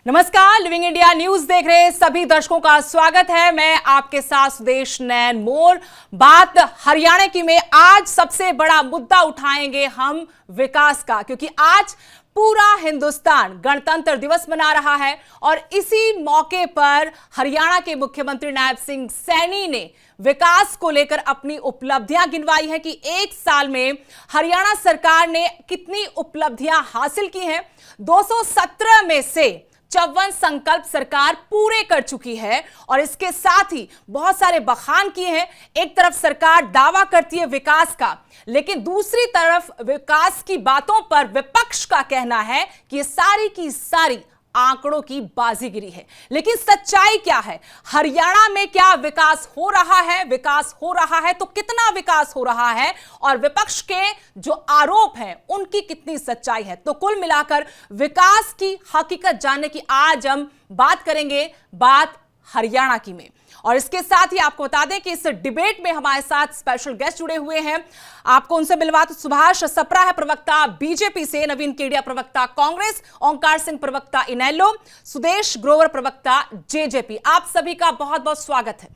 नमस्कार, living India news देख रहे सभी दर्शकों का स्वागत है। मैं आपके साथ सुदेश नैन मोर। बात हरियाणा की में आज सबसे बड़ा मुद्दा उठाएंगे हम विकास का, क्योंकि आज पूरा हिंदुस्तान गणतंत्र दिवस मना रहा है और इसी मौके पर हरियाणा के मुख्यमंत्री नायब सिंह सैनी ने विकास को लेकर अपनी उपलब्धियां गिनवाई है कि एक साल में हरियाणा सरकार ने कितनी उपलब्धियां हासिल की हैं। 217 में से 54 संकल्प सरकार पूरे कर चुकी है और इसके साथ ही बहुत सारे बखान किए हैं। एक तरफ सरकार दावा करती है विकास का, लेकिन दूसरी तरफ विकास की बातों पर विपक्ष का कहना है कि ये सारी की सारी आंकड़ों की बाजीगिरी है। लेकिन सच्चाई क्या है? हरियाणा में क्या विकास हो रहा है? विकास हो रहा है तो कितना विकास हो रहा है? और विपक्ष के जो आरोप हैं उनकी कितनी सच्चाई है? तो कुल मिलाकर विकास की हकीकत जानने की आज हम बात करेंगे, बात हरियाणा की में। और इसके साथ ही आपको बता दें कि इस डिबेट में हमारे साथ स्पेशल गेस्ट जुड़े हुए हैं। आपको उनसे मिलवा, सुभाष सप्रा है प्रवक्ता बीजेपी से, नवीन केडिया प्रवक्ता कांग्रेस, ओंकार सिंह प्रवक्ता इनेलो, सुदेश ग्रोवर प्रवक्ता जेजेपी। आप सभी का बहुत बहुत स्वागत है।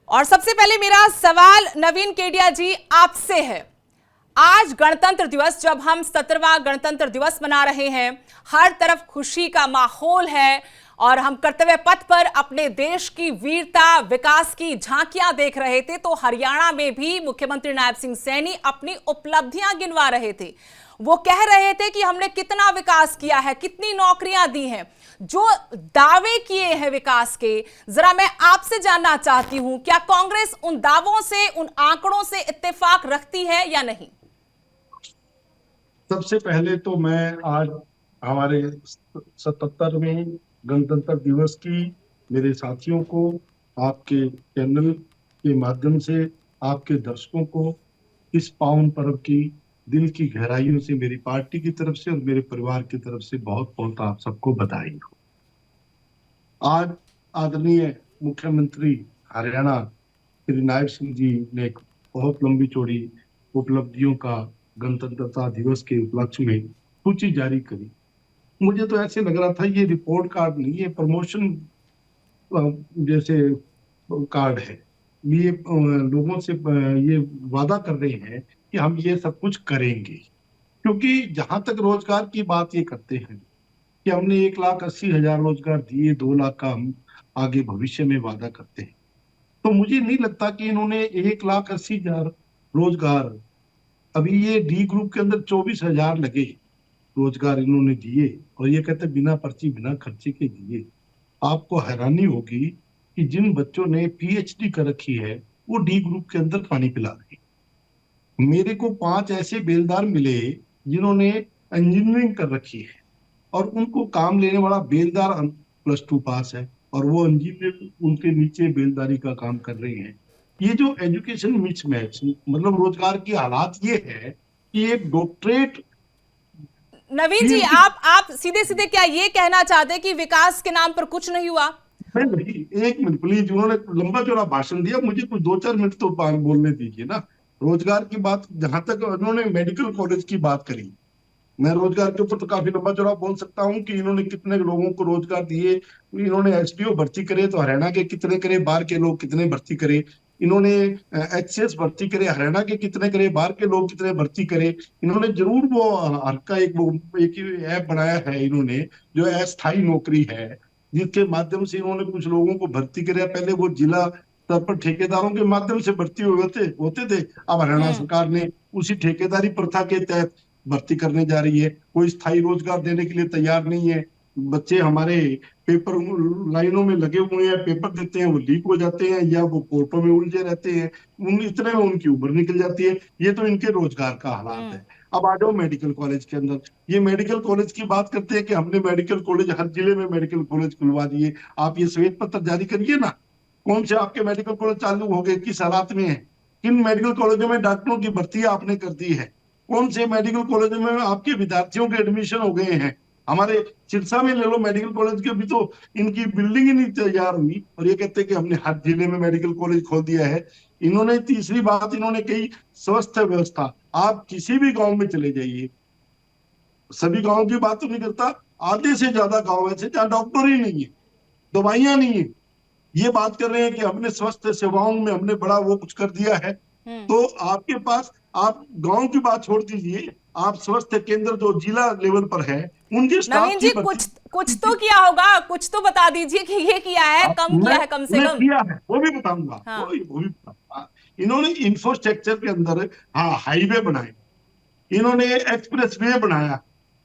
और सबसे पहले मेरा सवाल नवीन केडिया जी आपसे है। आज गणतंत्र दिवस, जब हम 17वां गणतंत्र दिवस मना रहे हैं, हर तरफ खुशी का माहौल है और हम कर्तव्य पथ पर अपने देश की वीरता, विकास की झांकियां देख रहे थे, तो हरियाणा में भी मुख्यमंत्री नायब सिंह सैनी अपनी उपलब्धियां गिनवा रहे थे। वो कह रहे थे कि हमने कितना विकास किया है, कितनी नौकरियां दी हैं। जो दावे किए हैं विकास के, जरा मैं आपसे जानना चाहती हूं, क्या कांग्रेस उन दावों से, उन आंकड़ों से इत्तेफाक रखती है या नहीं? सबसे पहले तो मैं आज हमारे 77वें गणतंत्र दिवस की मेरे साथियों को, आपके चैनल के माध्यम से आपके दर्शकों को इस पावन पर्व की दिल की गहराइयों से मेरी पार्टी की तरफ से और मेरे परिवार की तरफ से बहुत बहुत आप सबको बधाई हो। आज आदरणीय मुख्यमंत्री हरियाणा श्री नायब सिंह जी ने एक बहुत लंबी चौड़ी उपलब्धियों का गणतंत्रता दिवस के उपलक्ष्य में सूची जारी करी। मुझे तो ऐसे लग रहा था ये रिपोर्ट कार्ड नहीं, ये प्रमोशन जैसे कार्ड है। ये लोगों से ये वादा कर रहे हैं कि हम ये सब कुछ करेंगे, क्योंकि जहां तक रोजगार की बात ये करते हैं कि हमने 1,80,000 रोजगार दिए, 2 लाख का हम आगे भविष्य में वादा करते हैं। तो मुझे नहीं लगता कि इन्होंने 1,80,000 रोजगार, अभी ये डी ग्रुप के अंदर 24,000 लगे रोजगार इन्होंने दिए और ये कहते बिना पर्ची बिना खर्चे के दिए। आपको हैरानी होगी कि जिन बच्चों ने पीएचडी कर रखी है वो डी ग्रुप के अंदर पानी पिला रहे। मेरे को 5 ऐसे बेलदार मिले जिन्होंने इंजीनियरिंग कर रखी है और उनको काम लेने वाला बेलदार +2 पास है और वो इंजीनियर उनके नीचे बेलदारी का काम कर रहे हैं। ये जो एजुकेशन मिसमैच, मतलब रोजगार की हालात ये है कि एक डॉक्टरेट। नवीन जी, आप सीधे सीधे क्या ये कहना चाहते हैं कि विकास के नाम पर कुछ नहीं हुआ? नहीं, एक मिनट प्लीज, उन्होंने लंबा चौड़ा भाषण दिया, मुझे कुछ 2-4 मिनट तो बोलने दीजिए ना। रोजगार की बात, जहां तक उन्होंने मेडिकल कॉलेज की बात करी, मैं रोजगार के ऊपर तो काफी लंबा चौड़ा बोल सकता हूँ कि इन्होंने कितने लोगों को रोजगार दिए। इन्होंने एसडीओ भर्ती करे तो हरियाणा के कितने करे, बाहर के लोग कितने भर्ती करे। इन्होंने एचसीएस भर्ती करे, हरियाणा के कितने करे, बाहर के लोग कितने भर्ती करे। इन्होंने जरूर वो हर का एक ऐप बनाया है इन्होंने, जो अस्थायी नौकरी है, जिसके माध्यम से इन्होंने कुछ लोगों को भर्ती करे। पहले वो जिला स्तर पर ठेकेदारों के माध्यम से भर्ती होते थे। अब हरियाणा सरकार ने उसी ठेकेदारी प्रथा के तहत भर्ती करने जा रही है। कोई स्थायी रोजगार देने के लिए तैयार नहीं है। बच्चे हमारे पेपर लाइनों में लगे हुए हैं, पेपर देते हैं, वो लीक हो जाते हैं या वो कोर्टों में उलझे रहते हैं, इतने में उनकी उम्र निकल जाती है। ये तो इनके रोजगार का हालात है। अब आ जाओ मेडिकल कॉलेज के अंदर। ये मेडिकल कॉलेज की बात करते हैं कि हमने मेडिकल कॉलेज हर जिले में मेडिकल कॉलेज खुलवा दिए। आप ये श्वेत पत्र जारी करिए ना, कौन से आपके मेडिकल कॉलेज चालू हो गए, किस हालात में है, किन मेडिकल कॉलेजों में डॉक्टरों की भर्ती आपने कर दी है, कौन से मेडिकल कॉलेजों में आपके विद्यार्थियों के एडमिशन हो गए हैं। हमारे सिरसा में ले लो मेडिकल कॉलेज के, अभी तो इनकी बिल्डिंग ही नहीं तैयार हुई और ये कहते हैं कि हमने हर जिले में मेडिकल कॉलेज खोल दिया है। इन्होंने तीसरी बात इन्होंने कही, स्वस्थ व्यवस्था। आप किसी भी गांव में चले जाइए, सभी गांव की बात तो नहीं करता, आधे से ज्यादा गांव ऐसे जहाँ डॉक्टर ही नहीं है, दवाइयां नहीं है, ये बात कर रहे हैं कि हमने स्वास्थ्य सेवाओं में हमने बड़ा वो कुछ कर दिया है। तो आपके पास, आप गांव की बात छोड़ दीजिए, आप स्वास्थ्य केंद्र जो जिला लेवल पर है उनके स्टाफ नवीन की जी, कुछ तो किया होगा, कुछ तो बता दीजिए कि ये किया है, कम किया है कम से कम। किया है वो भी बताऊंगा, हाँ। वो भी बताऊंगा। इन्होंने इंफ्रास्ट्रक्चर के अंदर, हाँ, हाईवे बनाए, इन्होंने एक्सप्रेस वे बनाया,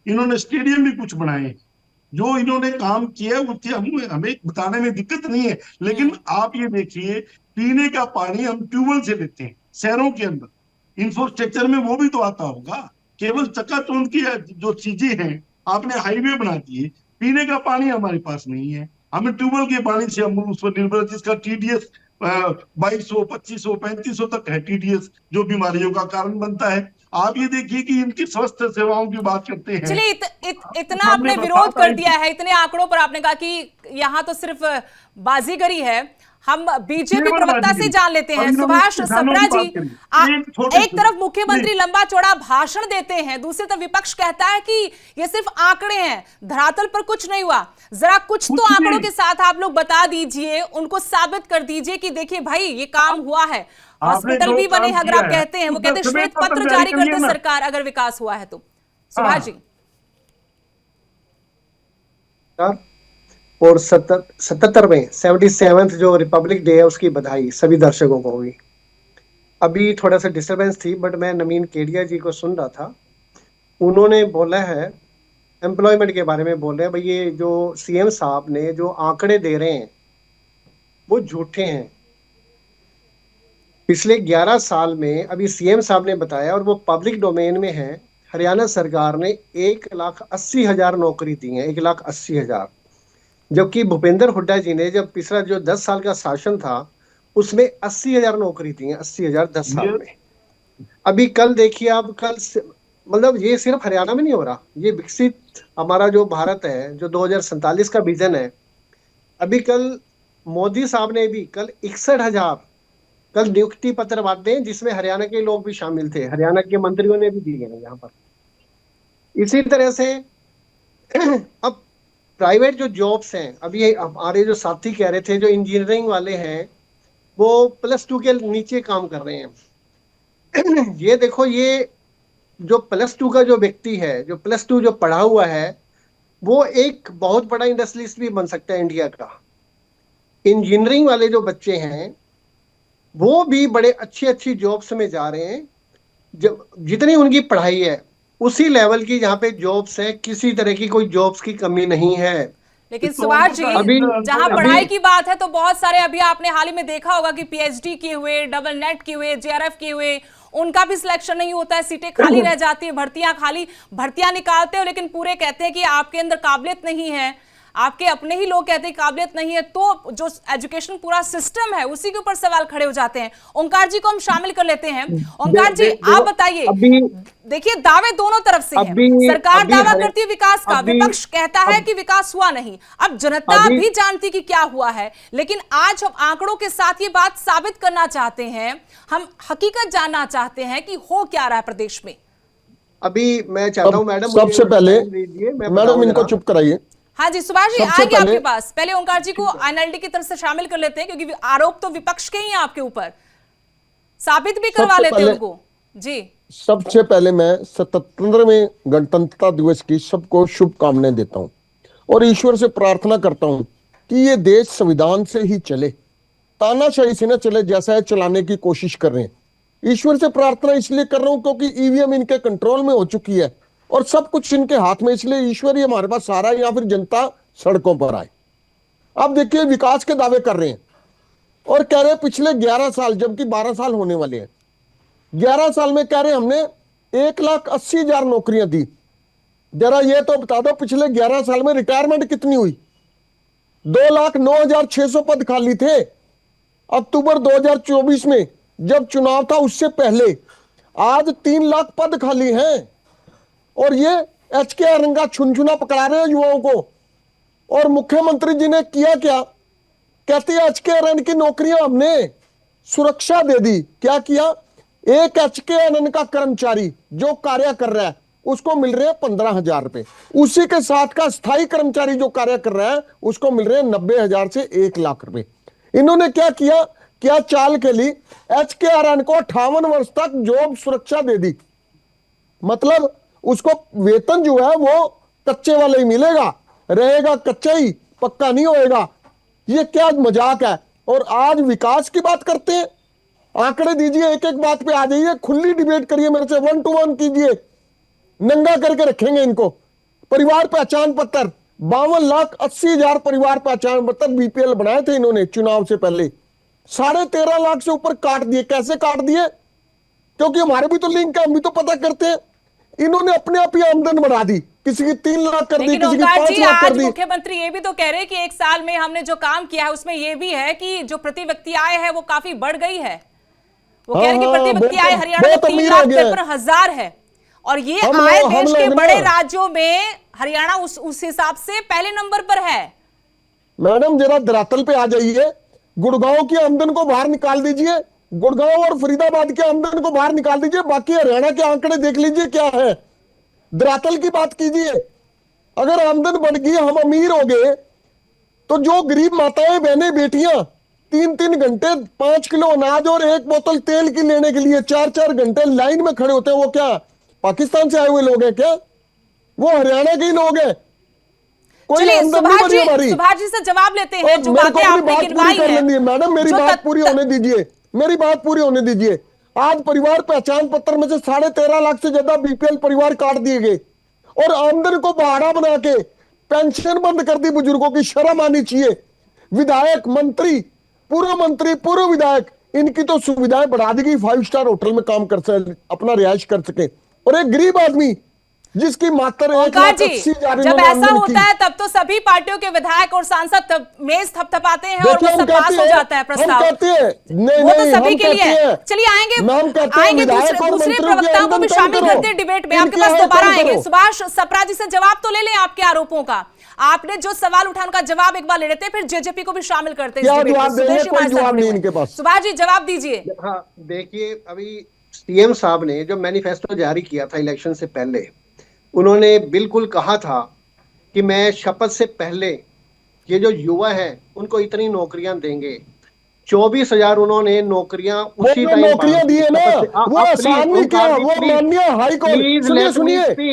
इन्होंने स्टेडियम भी कुछ बनाए, जो इन्होंने काम किया उससे हमें बताने में दिक्कत नहीं है। लेकिन आप ये देखिए, पीने का पानी हम ट्यूबवेल से लेते हैं शहरों के अंदर, इंफ्रास्ट्रक्चर में वो भी तो आता होगा। केवल चकाचौंध की जो चीजें हैं, आपने हाईवे बना दिए, पीने का पानी हमारे पास नहीं है, हमें ट्यूबवेल के पानी से हम उस पर निर्भर, जिसका TDS 2200, 2500, 3500 तक है TDS, जो बीमारियों का कारण बनता है। आप ये देखिए कि इनकी स्वास्थ्य सेवाओं की बात करते हैं। चलिए, इतना आपने विरोध कर दिया है, इतने आंकड़ों पर आपने कहा कि यहाँ तो सिर्फ बाजीगरी है, हम बीजेपी प्रवक्ता से जान लेते हैं। सुभाष सप्रा जी, एक तरफ मुख्यमंत्री लंबा चौड़ा भाषण देते हैं, दूसरी तरफ विपक्ष कहता है कि ये सिर्फ आंकड़े हैं, धरातल पर कुछ नहीं हुआ। जरा कुछ तो आंकड़ों के साथ आप लोग बता दीजिए, उनको साबित कर दीजिए कि देखिए भाई ये काम हुआ है, हॉस्पिटल भी बने हैं। अगर आप कहते हैं, वो कहते हैं श्वेत पत्र जारी करते सरकार अगर विकास हुआ है तो। सुभाष जी, और 77वें 77th जो रिपब्लिक डे है उसकी बधाई सभी दर्शकों को होगी। अभी थोड़ा सा डिस्टरबेंस थी, बट मैं नवीन केडिया जी को सुन रहा था, उन्होंने बोला है एम्प्लॉयमेंट के बारे में, बोल रहे हैं भाई ये जो CM साहब ने जो आंकड़े दे रहे हैं वो झूठे हैं। पिछले 11 साल में अभी CM साहब ने बताया, और वो पब्लिक डोमेन में है, हरियाणा सरकार ने 1,80,000 नौकरी दी है, 1,80,000। जबकि भूपेंद्र हुड्डा जी ने जब पिछला जो 10 साल का शासन था उसमें 80,000 नौकरी दी है, 80,000 10 साल में। अभी कल देखिए आप, कल मतलब ये सिर्फ हरियाणा में नहीं हो रहा, ये विकसित हमारा जो भारत है, जो 2047 का विजन है, अभी कल मोदी साहब ने भी कल 61,000 कल नियुक्ति पत्र बांटे हैं, जिसमें हरियाणा के लोग भी शामिल थे, हरियाणा के मंत्रियों ने भी दिए हैं यहाँ पर। इसी तरह से अब प्राइवेट जो जॉब्स हैं, अभी हमारे जो साथी कह रहे थे जो इंजीनियरिंग वाले हैं वो +2 के नीचे काम कर रहे हैं। ये देखो, ये जो +2 का जो व्यक्ति है, जो +2 जो पढ़ा हुआ है, वो एक बहुत बड़ा इंडस्ट्रियलिस्ट भी बन सकता है इंडिया का। इंजीनियरिंग वाले जो बच्चे हैं वो भी बड़े अच्छी जॉब्स में जा रहे हैं। जब जितनी उनकी पढ़ाई है उसी लेवल की यहाँ पे जॉब्स है, किसी तरह की कोई जॉब्स की कमी नहीं है। लेकिन सुभाष जी, जहां पढ़ाई की बात है तो बहुत सारे, अभी आपने हाल ही में देखा होगा कि PhD किए हुए, डबल नेट किए हुए, JRF किए हुए, उनका भी सिलेक्शन नहीं होता है, सीटें खाली रह जाती है, भर्तियां निकालते हो, लेकिन पूरे कहते हैं कि आपके अंदर काबिलियत नहीं है, आपके अपने ही लोग कहते हैं काबिलियत नहीं है। तो जो एजुकेशन पूरा सिस्टम है उसी के ऊपर सवाल खड़े हो जाते हैं। ओंकार जी को हम शामिल कर लेते हैं। ओंकार जी, आप बताइए, देखिए दावे दोनों तरफ से हैं। सरकार दावा करती है विकास का, विपक्ष कहता है कि विकास हुआ नहीं। अब जनता भी जानती कि क्या हुआ है, लेकिन आज हम आंकड़ों के साथ ये बात साबित करना चाहते हैं, हम हकीकत जानना चाहते हैं कि हो क्या रहा है प्रदेश में। अभी मैं चाहता हूं मैडम, सबसे पहले मैडम इनको चुप कराइए। हाँ जी, सुभाष जी आएंगे आपके पास। पहले ओंकार जी को NLD की तरफ से शामिल कर लेते हैं, क्योंकि आरोप तो विपक्ष के ही हैं आपके ऊपर, साबित भी करवा लेते हैं उनको जी। सबसे पहले मैं 77वें गणतंत्रता दिवस की सबको शुभकामनाएं देता हूं और ईश्वर से प्रार्थना करता हूं कि ये देश संविधान से ही चले, तानाशाही से न चले जैसा है चलाने की कोशिश कर रहे हैं। ईश्वर से प्रार्थना इसलिए कर रहा हूं क्योंकि EVM इनके कंट्रोल में हो चुकी है और सब कुछ इनके हाथ में, इसलिए ईश्वर ही हमारे पास सहारा है, या फिर जनता सड़कों पर आए। अब देखिए, विकास के दावे कर रहे हैं और कह रहे हैं पिछले 11 साल, जबकि 12 साल होने वाले हैं, 11 साल में कह रहे हैं हमने 1,80,000 नौकरियां दी। जरा ये तो बता दो पिछले 11 साल में रिटायरमेंट कितनी हुई? 2,09,600 पद खाली थे अक्टूबर 2024 में, जब चुनाव था उससे पहले। आज 3 लाख पद खाली हैं और ये HK रंगा छुनछुना पकड़ा रहे हैं युवाओं को। और मुख्यमंत्री जी ने किया क्या? कहते हैं HK की नौकरियां हमने सुरक्षा दे दी। क्या किया? एक HK का कर्मचारी जो कार्य कर रहा है उसको मिल रहे हैं 15,000 रुपए। उसी के साथ का स्थायी कर्मचारी जो कार्य कर रहा है उसको मिल रहे हैं 90,000 से 1,00,000 रुपए। इन्होंने क्या किया, क्या चाल के लिए HKRN को 58 वर्ष तक जॉब सुरक्षा दे दी। मतलब उसको वेतन जो है वो कच्चे वाले ही मिलेगा, रहेगा कच्चा ही, पक्का नहीं होएगा। ये क्या मजाक है। और आज विकास की बात करते हैं, आंकड़े दीजिए, एक एक बात पे आ जाइए, खुली डिबेट करिए मेरे से, 1 to 1 कीजिए, नंगा करके रखेंगे इनको। परिवार पहचान पत्र 52,80,000 परिवार पहचान पत्र BPL बनाए थे इन्होंने चुनाव से पहले, 13.5 लाख से ऊपर काट दिए। कैसे काट दिए? क्योंकि हमारे भी तो लिंक है, हम भी तो पता करते हैं। इन्होंने अपने आप ही आमदन बढ़ा दी, किसी की 3 लाख कर दी, किसी की 5 लाख कर दी। मुख्यमंत्री ये भी तो कह रहे हैं कि 1 साल में हमने जो काम किया है उसमें ये भी है कि जो प्रति व्यक्ति आय है वो काफी बढ़ गई है। वो कह रहे हैं कि प्रति व्यक्ति आय हरियाणा में 3,53,000 है, और ये आय देश के बड़े राज्यों में हरियाणा उस हिसाब से पहले नंबर पर है। मैडम जरा धरातल पे आ जाइए, गुड़गांव की आमदन को बाहर निकाल दीजिए, गुड़गांव और फरीदाबाद के आमदन को बाहर निकाल दीजिए, बाकी हरियाणा के आंकड़े देख लीजिए क्या है। धरातल की बात कीजिए। अगर आमदन बढ़ गई, हम अमीर हो गए, तो जो गरीब माताएं बहनें बेटियां 3-3 घंटे 5 किलो अनाज और 1 बोतल तेल की लेने के लिए 4-4 घंटे लाइन में खड़े होते हैं, वो क्या पाकिस्तान से आए हुए लोग हैं क्या? वो हरियाणा के ही लोग हैं। कोई आमदन नहीं बढ़ी हमारी। सुभाष जी से जवाब लेते हैं जो बातें आपने गिनवाई है। मैडम मेरी बात पूरी होने दीजिए, मेरी बात पूरी होने दीजिए। आज परिवार पहचान पत्र में से 13.5 लाख से ज्यादा BPL परिवार काट दिए गए, और आमदन को बहाना बना के पेंशन बंद कर दी बुजुर्गों की। शर्म आनी चाहिए। विधायक, मंत्री, पूर्व विधायक, इनकी तो सुविधाएं बढ़ा दी गई, 5 स्टार होटल में काम कर सके, अपना रिहाइश कर सके। और एक गरीब आदमी जिसकी मात्र 1,80,000 जब ऐसा होता है तब तो सभी पार्टियों के विधायक और सांसद मेज थपथपाते हैं और वो सब पास हो जाता है प्रस्ताव। वो तो सभी के लिए है। चलिए आएंगे दूसरे प्रवक्ताओं को भी शामिल करते हैं डिबेट में, आपके पास दोबारा आएंगे। सुभाष सप्रा जी से जवाब तो ले लें आपके आरोपों का। आपने जो सवाल उठाने का जवाब एक बार ले लेते हैं, फिर JJP को भी शामिल करते हैं। सुभाष जी जवाब दीजिए। हाँ देखिए, अभी CM साहब ने जो मैनिफेस्टो जारी किया था इलेक्शन से पहले, उन्होंने बिल्कुल कहा था कि मैं शपथ से पहले ये जो युवा हैं उनको इतनी नौकरियां देंगे। 24,000 उन्होंने नौकरियां उसी टाइम नौकरियां दी है ना, वो आसान नहीं किया। वो माननीय हाई कोर्ट,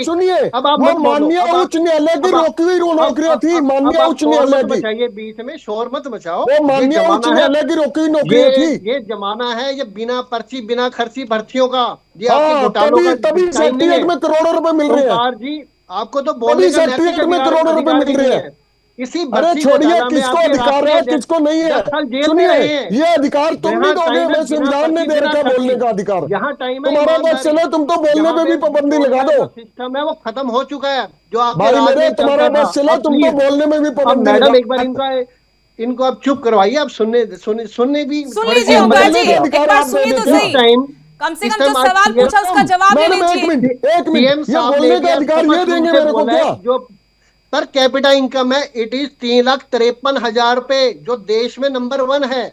सुनिए, अब आप माननीय उच्च न्यायालय की रोकी हुई नौकरियां थी। माननीय उच्च न्यायालय की, बचाइए, बीच में शोर मत मचाओ। वो माननीय उच्च न्यायालय की रोकी हुई नौकरियां थी। ये जमाना है ये बिना पर्ची बिना खर्ची भर्तियों का, ये आपके घोटालों का। तभी सर्टिफिकेट में करोड़ों रुपए मिल रहे हैं जी, आपको तो बोलने का सर्टिफिकेट में करोड़ों रुपए मिल रहे हैं। इसी अरे छोड़िए, किसको अधिकार है किसको नहीं है। सुनिए, ये अधिकार तुम भी दोगे, मैं संविधान ने दे रखा है बोलने का अधिकार। यहाँ टाइम तुम्हारा बस चले, तुम तो बोलने पे भी पाबंदी लगा दो। सिस्टम है वो खत्म हो चुका है जो आप भाई मेरे, तुम्हारा बस चले, तुम तो बोलने में भी पाबंदी लगा। मैडम एक बार इनको आप चुप करवाइए, आप सुनने भी सुन लीजिए, एक बार सुनिए तो सही। कम से कम जो सवाल पूछा उसका जवाब ले लीजिए। एक मिनट, ये बोलने का अधिकार ये देंगे मेरे को क्या? जो पर कैपिटा इनकम है, इट इज 3,53,000 रुपए, जो देश में नंबर 1 है।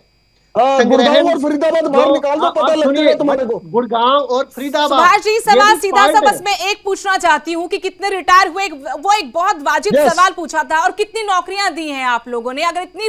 गुड़गांव और फरीदाबाद बाहर निकाल दो, पता लगेगा तुम्हारे को। गुड़गांव और फरीदाबाद। सुभाष जी सवाल सीधा सा बस मैं एक पूछना चाहती हूँ कि कितने रिटायर हुए, वो एक बहुत वाजिब सवाल पूछा था, और कितनी नौकरियां दी हैं आप लोगों ने? अगर इतनी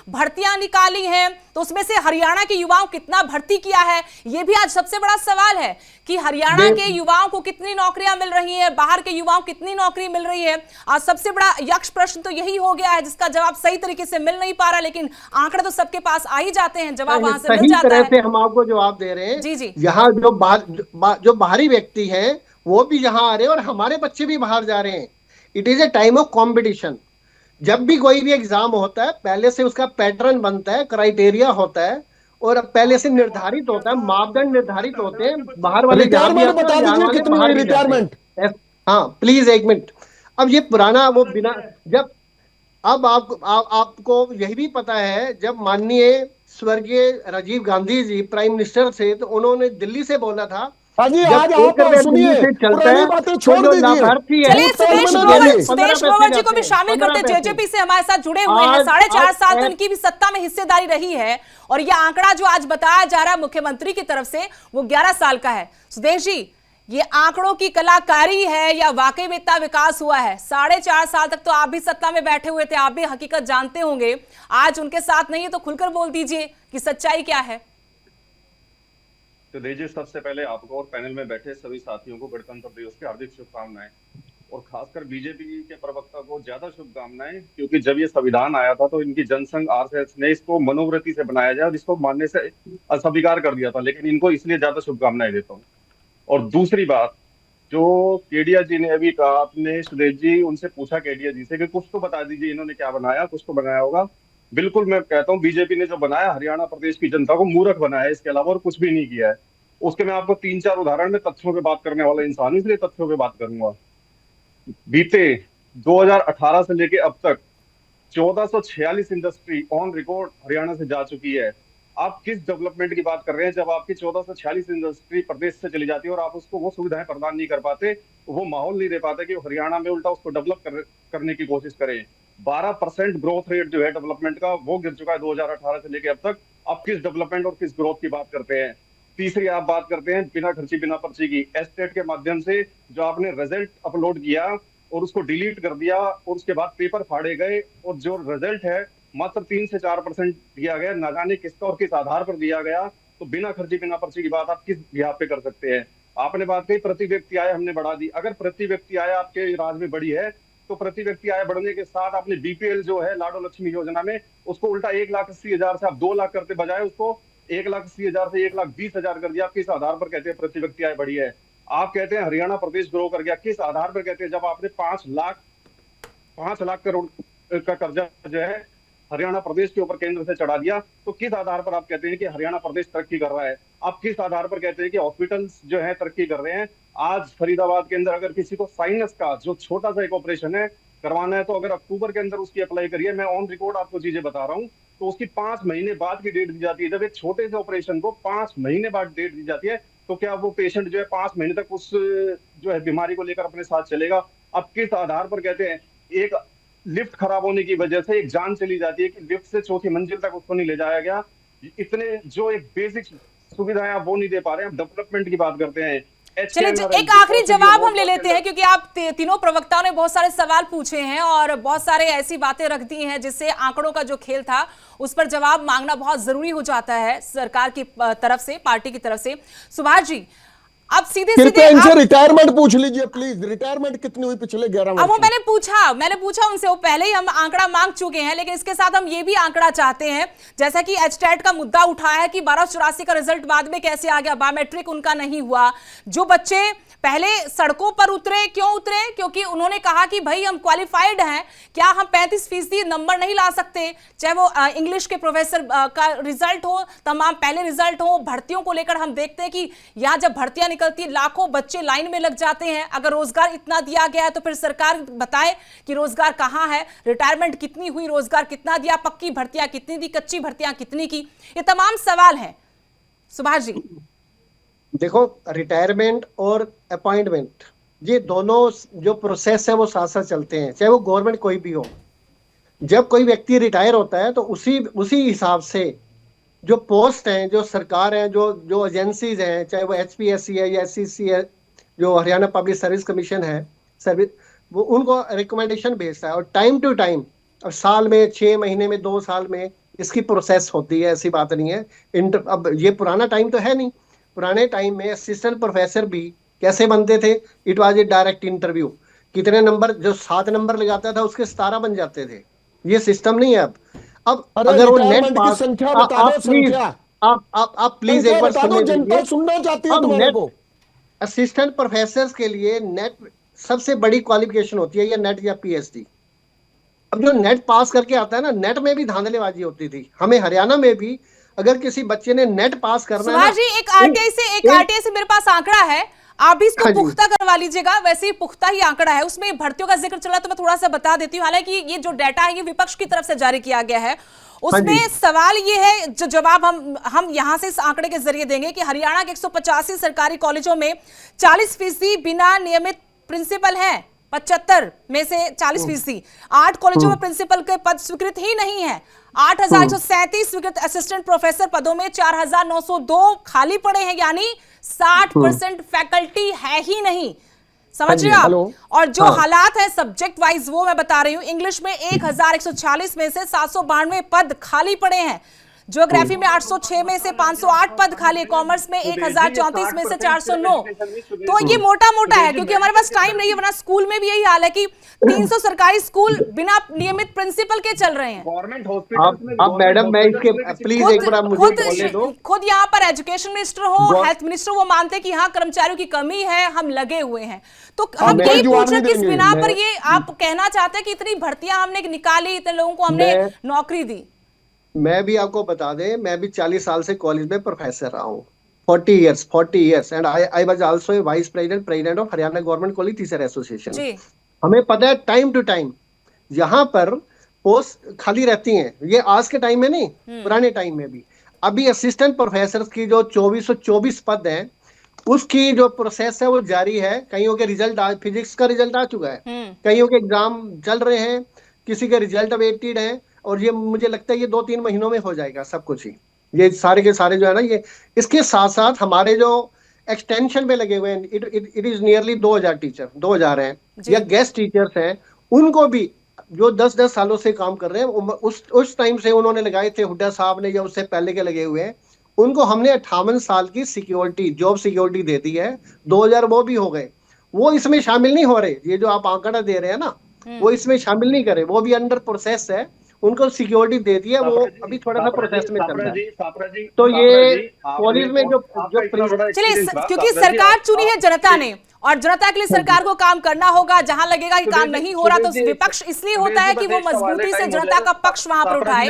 भर्तियां निकाली हैं तो उसमें से हरियाणा के युवाओं कितना भर्ती किया है, ये भी आज सबसे बड़ा सवाल है कि हरियाणा के युवाओं को कितनी नौकरियां मिल रही हैं, बाहर के युवाओं को कितनी नौकरी मिल रही है। आज सबसे बड़ा यक्ष प्रश्न तो यही हो गया है जिसका जवाब सही तरीके से मिल नहीं पा रहा, लेकिन आंकड़े तो सबके पास आ ही जाते हैं, जवाब वहां से मिल जाता है। से हम आपको जवाब दे रहे हैं। जी। यहाँ जो बाहरी व्यक्ति हैं वो भी यहाँ आ रहे हैं और हमारे बच्चे भी बाहर जा रहे हैं। It is a time of competition. जब भी कोई भी एग्जाम होता है पहले से उसका पैटर्न बनता है, क्राइटेरिया होता है, और पहले से निर्धारित होता है, मापदंड निर्धारित होते हैं। बाहर वाले रिटायरमेंट। हाँ प्लीज एक मिनट। अब ये पुराना वो बिना जब अब आपको यही भी पता है, जब माननीय स्वर्गीय राजीव गांधी जी प्राइम मिनिस्टर थे तो उन्होंने दिल्ली से बोला था, आज आप सुनिए, पुरानी बातें छोड़ दीजिए। चलिए सुदेश ग्रोवर जी को भी शामिल करते हैं, JJP से हमारे साथ जुड़े हुए हैं। 4.5 साल उनकी भी सत्ता में हिस्सेदारी रही है, और यह आंकड़ा जो आज बताया जा रहा है मुख्यमंत्री की तरफ से वो 11 साल का है। सुदेश जी, ये आंकड़ों की कलाकारी है या वाकई में इतना विकास हुआ है? 4.5 साल तक तो आप भी सत्ता में बैठे हुए थे, आप भी हकीकत जानते होंगे। आज उनके साथ नहीं है तो खुलकर बोल दीजिए कि सच्चाई क्या है। तो देखिए, सबसे पहले आपको और पैनल में बैठे सभी साथियों को गणतंत्र दिवस की हार्दिक शुभकामनाएं, और खासकर बीजेपी के प्रवक्ता को ज्यादा शुभकामनाएं, क्योंकि जब ये संविधान आया था तो इनकी जनसंघ आरएसएस ने इसको मनोवृत्ति से बनाया जाए और इसको मानने से अस्वीकार कर दिया था, लेकिन इनको इसलिए ज्यादा शुभकामनाएं देता हूँ। और दूसरी बात, जो केडिया जी ने अभी कहा, आपने सुदेश जी उनसे पूछा केडिया जी से कि कुछ तो बता दीजिए इन्होंने क्या बनाया, कुछ तो बनाया होगा। बिल्कुल मैं कहता हूँ, बीजेपी ने जो बनाया हरियाणा प्रदेश की जनता को मूर्ख बनाया है, इसके अलावा और कुछ भी नहीं किया है। उसके मैं आपको 3-4 उदाहरण में तथ्यों पे बात करने वाला इंसान हूं, इसलिए तथ्यों पे बात करूंगा। बीते 2018 से लेके अब तक 1446 इंडस्ट्री ऑन रिकॉर्ड हरियाणा से जा चुकी है। आप किस डेवलपमेंट की बात कर रहे हैं जब आपकी 1446 इंडस्ट्री प्रदेश से चली जाती है और आप उसको वो सुविधाएं प्रदान नहीं कर पाते, वो माहौल नहीं दे पाते कि हरियाणा में उल्टा उसको डेवलप करने की कोशिश करें। 12% ग्रोथ रेट जो है डेवलपमेंट का वो गिर चुका है 2018 से लेके अब तक। आप किस डेवलपमेंट और किस ग्रोथ की बात करते हैं? तीसरी आप बात करते हैं बिना खर्ची बिना पर्ची की, एस्टेट के माध्यम से जो आपने रिजल्ट अपलोड किया और उसको डिलीट कर दिया और उसके बाद पेपर फाड़े गए, और जो रिजल्ट है मात्र 3 से 4% दिया गया, ना जाने किसका और किस आधार पर दिया गया। तो बिना खर्ची बिना पर्ची की बात आप किस बिहाफ पे कर सकते हैं? आपने बात कही प्रति व्यक्ति आय हमने बढ़ा दी। अगर प्रति व्यक्ति आय आपके राज्य में बढ़ी है तो प्रति व्यक्ति आय बढ़ने के साथ आपने बीपीएल जो है लाडो लक्ष्मी योजना में उसको उल्टा 1,80,000 से आप 2 लाख करते बजाय उसको 1,80,000 से 1,20,000 कर दिया। किस आधार पर कहते हैं प्रति व्यक्ति आय बढ़ी है? आप कहते हैं हरियाणा प्रदेश ग्रो कर गया, किस आधार पर कहते हैं? जब आपने 5 लाख करोड़ का कर्जा जो है हरियाणा प्रदेश के ऊपर केंद्र से चढ़ा दिया, तो किस आधार पर आप कहते हैं कि हरियाणा प्रदेश तरक्की कर रहा है? आप किस आधार पर कहते हैं कि हॉस्पिटल्स जो है तरक्की कर रहे हैं? आज फरीदाबाद के अंदर अगर किसी को साइनस का जो छोटा सा एक ऑपरेशन है करवाना है, तो अगर अक्टूबर के अंदर उसकी अप्लाई करिए, मैं ऑन रिकॉर्ड आपको चीजें बता रहा हूँ, तो उसकी 5 महीने बाद की डेट दी जाती है। जब एक छोटे से ऑपरेशन को 5 महीने बाद डेट दी जाती है, तो क्या वो पेशेंट जो है 5 महीने तक उस जो है बीमारी को लेकर अपने साथ चलेगा? आप किस आधार पर कहते हैं एक लिफ्ट खराब होने की वजह से एक जान चली जाती है कि लिफ्ट से 4थी मंजिल तक उसको नहीं ले जाया गया? इतने जो एक बेसिक सुविधाएं आप वो नहीं दे पा रहे हैं। डెవలప్మెంట్ की बात करते हैं। चलिए एक आखिरी जवाब हम ले लेते हैं, क्योंकि आप तीनों प्रवक्ताओं ने बहुत सारे सवाल पूछे हैं और बहुत सारे ऐसी बातें रख दी हैं जिससे आंकड़ों का जो खेल था उस पर जवाब मांगना बहुत जरूरी हो जाता है सरकार की तरफ से, पार्टी की तरफ से। सुभाष जी, अब सीधे इनसे रिटायरमेंट पूछ लीजिए प्लीज, रिटायरमेंट कितनी हुई पिछले 11 वर्ष? अब वो मैंने पूछा उनसे, वो पहले ही हम आंकड़ा मांग चुके हैं, लेकिन इसके साथ हम ये भी आंकड़ा चाहते हैं, जैसा कि एचटेट का मुद्दा उठाया है कि 1284 का रिजल्ट बाद में कैसे आ गया, बायोमेट्रिक उनका नहीं हुआ। जो बच्चे पहले सड़कों पर उतरे, क्यों उतरे? क्योंकि उन्होंने कहा कि भाई हम क्वालिफाइड हैं, क्या हम 35% नंबर नहीं ला सकते? चाहे वो इंग्लिश के प्रोफेसर का रिजल्ट हो, तमाम पहले रिजल्ट हो, भर्तियों को लेकर हम देखते हैं कि यहाँ जब भर्तियां निकलती लाखों बच्चे लाइन में लग जाते हैं। अगर रोजगार इतना दिया गया है तो फिर सरकार बताए कि रोजगार कहां है, रिटायरमेंट कितनी हुई, रोजगार कितना दिया, पक्की भर्तियां कितनी दी, कच्ची भर्तियां कितनी की? ये तमाम सवाल हैं। सुभाष जी, देखो, रिटायरमेंट और अपॉइंटमेंट ये दोनों जो प्रोसेस है वो साथ साथ चलते हैं, चाहे वो गवर्नमेंट कोई भी हो। जब कोई व्यक्ति रिटायर होता है तो उसी हिसाब से जो पोस्ट हैं, जो सरकार है, जो एजेंसीज हैं, चाहे वो HPSC है या SCC है, जो हरियाणा पब्लिक सर्विस कमीशन है, वो उनको रिकमेंडेशन भेजता है और टाइम टू टाइम, और साल में 6 महीने में 2 साल में इसकी प्रोसेस होती है। ऐसी बात नहीं है। अब ये पुराना टाइम तो है नहीं। पुराने टाइम में असिस्टेंट प्रोफेसर भी कैसे बनते थे? It was a direct interview. कितने नंबर, जो 7 नंबर लगाता था उसके 17 बन जाते थे। ये सिस्टम नहीं है अब अगर वो नेट पास, संख्या बता दो, संख्या आप प्लीज एक बार जनता सुनना चाहती है तुम्हारे को। असिस्टेंट प्रोफेसर के लिए नेट सबसे बड़ी क्वालिफिकेशन होती है, या नेट या PhD। अब जो नेट पास करके आता है ना, नेट में भी धांधलेबाजी होती थी। हमें हरियाणा में भी अगर किसी बच्चे ने नेट पास करना है, जी एक आरटीआई से मेरे पास आंकड़ा है, आप भी इसको पुख्ता करवा लीजिएगा। वैसे ही पुख्ता ही आंकड़ा है, उसमें भर्तियों का जिक्र चला तो मैं थोड़ा सा बता देती हूँ। हालांकि ये जो डाटा है ये विपक्ष की तरफ से जारी किया गया है, उसमें सवाल ये है, जो जवाब हम यहां से इस आंकड़े के जरिए देंगे कि हरियाणा के 185 सरकारी कॉलेजों में 40% बिना नियमित प्रिंसिपल हैं, 75 में से 40%। 8 कॉलेजों में प्रिंसिपल के पद स्वीकृत ही नहीं है। 8,137 स्वीकृत असिस्टेंट प्रोफेसर पदों में 4,902 खाली पड़े हैं, यानी 60% फैकल्टी है ही नहीं, समझ रहे हो हेलो। आप। और जो हालात है सब्जेक्ट वाइज वो मैं बता रही हूँ। इंग्लिश में 1146 में से 792 पद खाली पड़े हैं, ज्योग्राफी में 806 में से 508 पद खाली, कॉमर्स में 1034 में से 409। तो ये मोटा मोटा है, क्योंकि हमारे पास टाइम नहीं है, वरना स्कूल में भी यही हाल है कि 300 सरकारी स्कूल बिना नियमित प्रिंसिपल के चल रहे हैं। गवर्नमेंट हॉस्पिटल अब मैडम मैं इसके प्लीज एक बार मुझे बोलने दो। खुद यहाँ पर एजुकेशन मिनिस्टर हो, हेल्थ मिनिस्टर, वो मानते हैं कि यहाँ कर्मचारियों की कमी है, हम लगे हुए हैं। तो हम यही पूछ रहे हैं किस बिना पर ये आप कहना चाहते हैं कि इतनी भर्तियां हमने निकाली, इतने लोगों को हमने नौकरी दी। मैं भी आपको बता दें, मैं भी 40 साल से कॉलेज में प्रोफेसर रहा हूँ, 40 years and I was also a vice president of Haryana government college teacher association. हमें पता है टाइम टू टाइम यहाँ पर पोस्ट खाली रहती हैं, ये आज के टाइम में नहीं, पुराने टाइम में भी। अभी असिस्टेंट प्रोफेसर की जो 2424 पद हैं, उसकी जो प्रोसेस है वो जारी है। कईयों के रिजल्ट, फिजिक्स का रिजल्ट आ चुका है, कईयों के एग्जाम चल रहे हैं, किसी के रिजल्ट अवेटेड है, और ये मुझे लगता है ये 2-3 महीनों में हो जाएगा सब कुछ ही। ये सारे के सारे जो है ना, ये इसके साथ साथ हमारे जो एक्सटेंशन में लगे हुए हैं, इट इज नियरली 2000 टीचर, 2000 हैं या गेस्ट टीचर्स हैं, उनको भी जो 10-10 सालों से काम कर रहे हैं, उस टाइम से उन्होंने लगाए थे, हुड्डा साहब ने, या उससे पहले के लगे हुए हैं, उनको हमने 58 साल की सिक्योरिटी, जॉब सिक्योरिटी दे दी है। 2000 वो भी हो गए, वो इसमें शामिल नहीं हो रहे। ये जो आप आंकड़ा दे रहे हैं ना, वो इसमें शामिल नहीं करे, वो भी अंडर प्रोसेस है, उनको सिक्योरिटी दे दी है, वो अभी थोड़ा सा प्रोसेस में चल रहा है। तो ये कॉलेज में जो चलिए, क्योंकि सरकार चुनी है जनता ने, और जनता के लिए सरकार को काम करना होगा। जहां लगेगा कि काम नहीं हो रहा तो विपक्ष इसलिए होता है कि वो मजबूती से जनता का पक्ष वहां पर उठाए।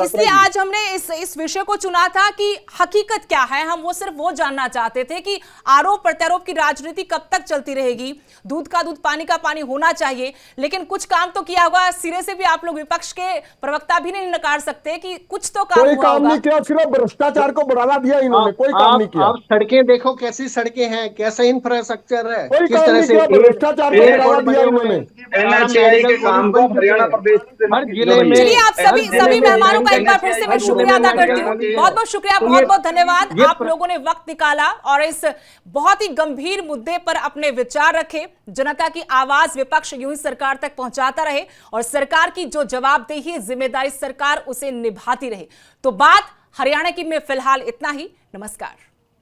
इसलिए आज हमने इस विषय को चुना था कि हकीकत क्या है। हम वो सिर्फ वो जानना चाहते थे कि आरोप प्रत्यारोप की राजनीति कब तक चलती रहेगी, दूध का दूध पानी का पानी होना चाहिए। लेकिन कुछ काम तो किया होगा, सिरे से भी आप लोग विपक्ष के प्रवक्ता भी नहीं नकार सकते कि कुछ तो काम हुआ होगा। नहीं किया, सिर्फ भ्रष्टाचार को बढ़ावा दिया इन्होंने, कोई काम नहीं किया। आप सड़कें देखो, कैसी सड़कें हैं, कैसा इंफ्रास्ट्रक्चर है, कोई किस तरह से भ्रष्टाचार को बढ़ावा दिया इन्होंने। एनएचएआई के काम को हरियाणा प्रदेश हर जिले में। चलिए, आप सभी मेहमानों का एक बार फिर से मैं शुक्रिया अदा करती हूँ। बहुत बहुत शुक्रिया, बहुत बहुत धन्यवाद। आप लोगों ने वक्त निकाला और इस बहुत ही गंभीर मुद्दे पर अपने विचार रखे। जनता की आवाज विपक्ष यूं ही सरकार तक पहुंचाता रहे, और सरकार की जो जवाबदेही, जिम्मेदारी, सरकार उसे निभाती रहे। तो बात हरियाणा की में फिलहाल इतना ही। नमस्कार।